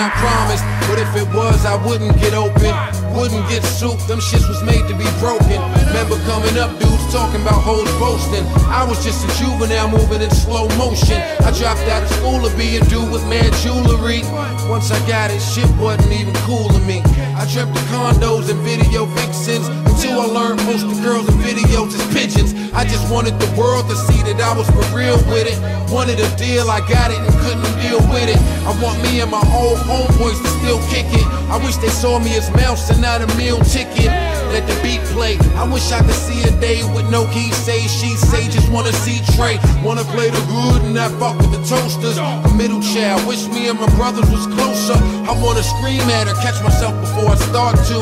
I promised. But if it was, I wouldn't get open, wouldn't get soup. Them shits was made to be broken. Remember coming up, dudes talking about hoes boasting. I was just a juvenile moving in slow motion. I dropped out of school to be a dude with mad jewelry. Once I got it, shit wasn't even cool to me. I dreamt of condos and video vixens, until I learned most of the girls in videos is pigeons. I just wanted the world to see that I was for real with it. Wanted a deal, I got it and couldn't deal with it. I want me and my old homeboys to still kick it. I wish they saw me as mouse and not a meal ticket. Let the beat play. I wish I could see a day with no he say, she say. Just wanna see Trey, wanna play the good and not fuck with the toasters. A middle child, wish me and my brothers was closer. I wanna scream at her, catch myself before I start to.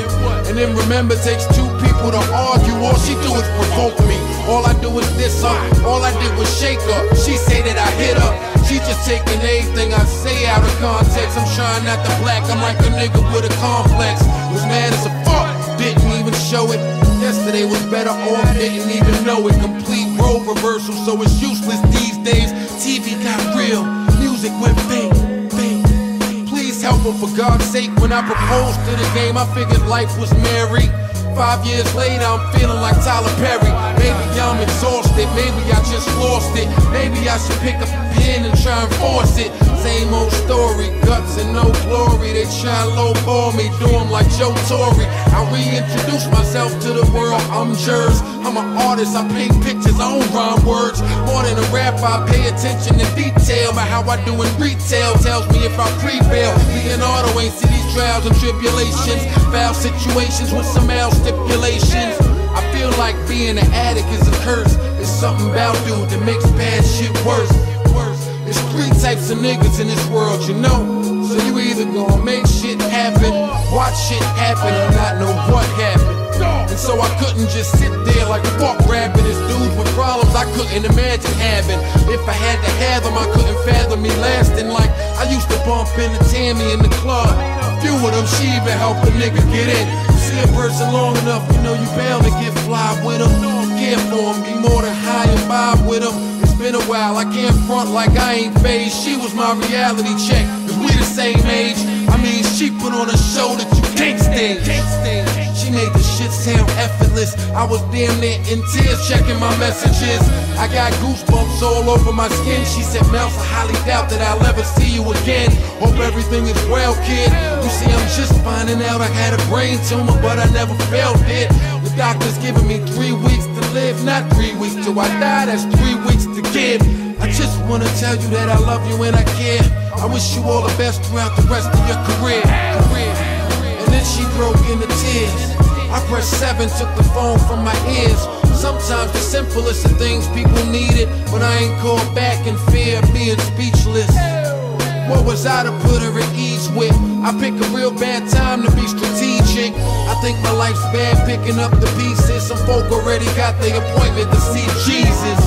And then remember, it takes two people to argue. All she do is provoke me. All I do is diss her. All I did was shake her. She say that I hit her. She just taking everything I say out of context. I'm trying not to black, I'm like a nigga with a complex. Was mad as a fuck, didn't even show it. Yesterday was better off, didn't even know it. Complete role reversal, so it's useless these days. TV got real, music went bang, bang. Please help her for God's sake. When I proposed to the game, I figured life was merry. 5 years later, I'm feeling like Tyler Perry. Maybe I'm exhausted, maybe I just lost it. Maybe I should pick up a pen and try and force it. Same old story, guts and no glory. They try and lowball me, do 'em like Joe Torre. I reintroduce myself to the world, I'm Jers. I'm an artist, I paint pictures, I don't rhyme words. More than a rapper, I pay attention to detail. But how I do in retail tells me if I prevail. Leonardo ain't see these trials and tribulations, foul situations with some L stipulations. I feel like being an addict is a curse. It's something about dude that makes bad shit worse. There's three types of niggas in this world, you know. So you either gonna make shit happen, watch shit happen, or not know what happened. And so I couldn't just sit there like fuck rapping. It's dudes with problems I couldn't imagine having. If I had to have them, I couldn't fathom me lasting. Like I used to bump into Tammy in the club. A few of them, she even helped a nigga get in. See a person long enough, you know you bound to get fly with them. Care for them, be more than high and vibe with them. It's been a while, I can't front like I ain't phased. She was my reality check, cause we the same age. I mean, she put on a show that you can't stand. She made the shit sound effortless. I was damn near in tears checking my messages. I got goosebumps all over my skin. She said, Mouse, I highly doubt that I'll ever see you again. Hope everything is well, kid. You see, I'm just finding out I had a brain tumor, but I never felt it. The doctor's giving me 3 weeks to live, not 3 weeks till I die. That's 3 weeks to give. I just wanna tell you that I love you and I care. I wish you all the best throughout the rest of your career. And then she broke into tears. I pressed 7, took the phone from my ears. Sometimes the simplest of things people needed, but I ain't called back in fear of being speechless. What was I to put her at ease with? I pick a real bad time to be strategic. I think my life's bad picking up the pieces. Some folk already got their appointment to see Jesus.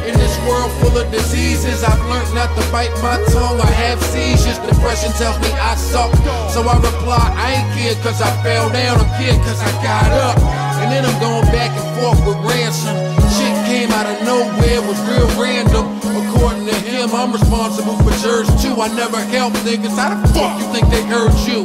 In this world full of diseases, I've learned not to bite my tongue or have seizures. Depression tells me I suck, so I reply, I ain't scared cause I fell down, I'm scared cause I got up. And then I'm going back and forth with ransom. Shit came out of nowhere, was real random. According to him, I'm responsible for Jers too. I never helped niggas, how the fuck you think they heard you?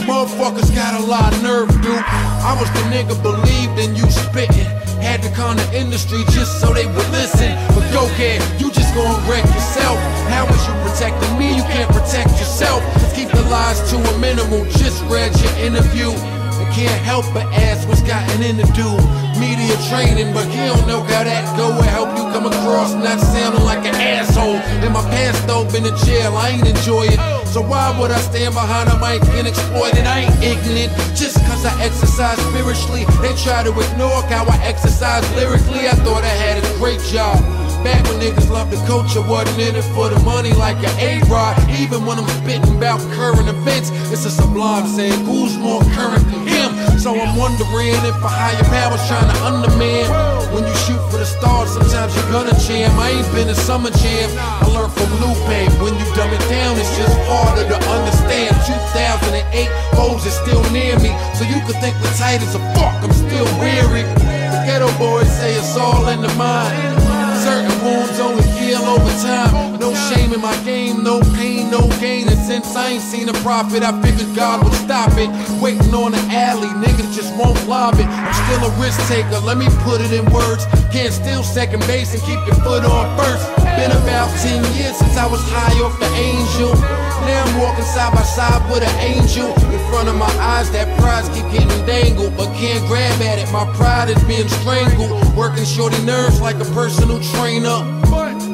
Motherfuckers got a lot of nerve, dude. I was the nigga believed in you spitting. Had to con the industry just so they would listen. But go ahead, you just gon' wreck yourself. How is you protecting me? You can't protect yourself. Keep the lies to a minimal, just read your interview. And can't help but ask what's gotten into dude. Media training, but he don't know how that go. Will help you come across not sounding like an asshole. In my past though, been in jail, I ain't enjoy it. So why would I stand behind a mic and exploit it? I ain't ignorant, just cause I exercise spiritually. They try to ignore how I exercise lyrically. I thought I had a great job. Back when niggas loved the culture, wasn't in it for the money like an A-Rod. Even when I'm spitting about current events, it's a sublime saying, who's more current than him? So I'm wondering if a higher power's trying to undermine. When you shoot for the stars, sometimes you're gonna jam. I ain't been a summer jam, I learned from Lupe. When you dumb it down, it's just harder to understand. 2008, hoes is still near me, so you could think we're tight as a fuck, I'm still weary. The ghetto boys say it's all in the mind. Certain wounds only heal over time. No shame name in my game, no pain, no gain. And since I ain't seen a profit, I figured God would stop it. Waiting on the alley, niggas just won't lob it. I'm still a risk taker, let me put it in words. Can't steal second base and keep your foot on first. Been about 10 years since I was high off the angel. Now I'm walking side by side with an angel. In front of my eyes, that prize keep getting dangled, but can't grab at it, my pride is being strangled. Working shorty nerves like a personal trainer.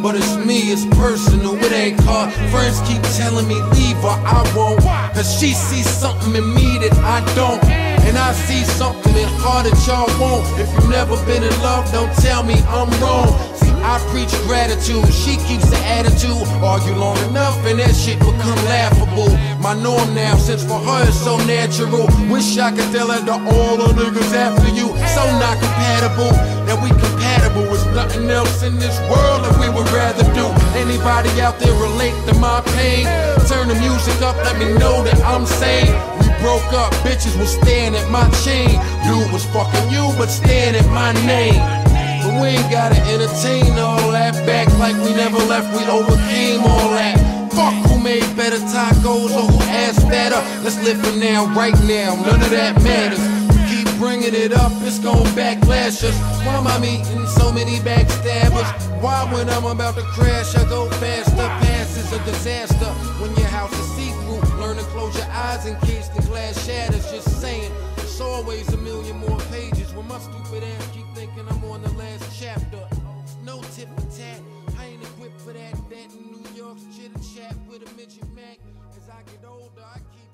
But it's me, it's personal, it ain't hard. Friends keep telling me leave her, I won't. Cause she sees something in me that I don't. And I see something in her that y'all won't. If you've never been in love, don't tell me I'm wrong. See, I preach gratitude, she keeps the attitude. Argue long enough and that shit become laughable. My norm now, since for her it's so natural. Wish I could tell her to all the niggas after you. So not compatible, that we compatible is nothing else in this world that we would rather do. Anybody out there relate to my pain? Turn the music up, let me know that I'm sane. We broke up, bitches was staring at my chain. Dude was fucking you, but staring at my name. But we ain't gotta entertain all that. Back like we never left, we overcame all that. Fuck who made better tacos or who asked fatter. Let's live for now, right now, none of that matters. Keep bringing it up, it's gon' backlash us. Why am I meeting so many backstabbers? Why when I'm about to crash I go faster? Past is a disaster when your house is see-through. Learn to close your eyes in case the glass shatters. Just saying, there's always a million more pages. When my stupid ass keep thinking I'm on the last chapter. No tip for tat, I ain't equipped for that. That in New York's chitter chat with a midget Mac. As I get older, I keep